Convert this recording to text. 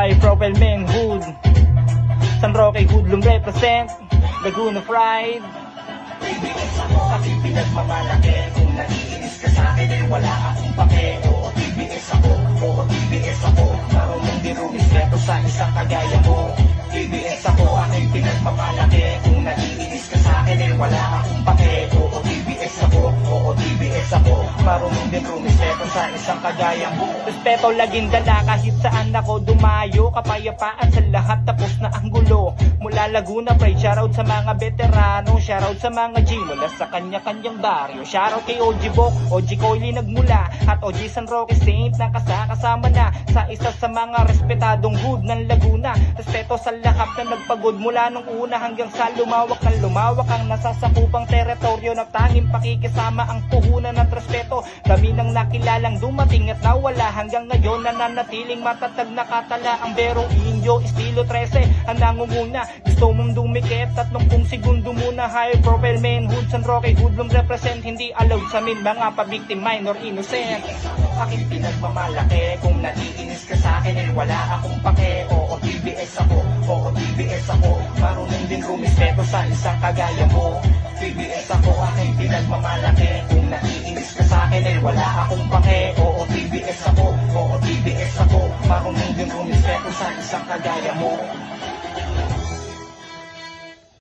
High profile manhood, San Roque Hoodlum represent, Laguna Pride. TBS ako, aking pinagmamalaki. Kung naiinis ka sa akin ay wala akong pake. Oo, TBS ako, oo, TBS ako. Marunong din rumispeto sa isang kagaya mo. TBS ako, aking pinagmamalaki. Kung naiinis ka sa akin ay wala akong pake. Oo, TBS ako, oo, TBS ako. Marunong din rumispeto sa isang kagaya mo. Respeto laging dala kahit saan ako dumayo. Kapayapaan sa lahat tapos na ang gulo. Mula Laguna Pride, shoutout sa mga veterano, shoutout sa mga G mula sa kanya-kanyang baryo. Shoutout kay OG Bok, OG Coily nagmula, at OG San Roque Saint na kasama na sa isa sa mga respetadong hood ng Laguna. Respeto sa lahat na nagpagod mula nung una hanggang sa lumawak ng lumawak ang nasasakupang teritoryo na tanging pakikisama ang puhunan at respeto. Kami nang nakilalang dumating at nawala hanggang ngayon nananatiling matatag na katala ang berong inyo, estilo 13 ang nangunguna. Gusto mong dumikit at nung kung segundo muna. High profile manhood, San Roque Hoodlum represent, hindi allowed sa amin mga pa-victim, minor, innocent. Aking pinagmamalaki. Kung naiinis ka sa akin ay wala akong pake. Oo, TBS ako, oo, TBS ako. Marunong din rumispeto sa isang kagaya mo. TBS ako, aking pinagmamalaki. Kung naiinis ka sa akin ay wala akong pake. Oo, TBS ako, oo, TBS ako. Marunong din rumispeto sa isang kagaya mo.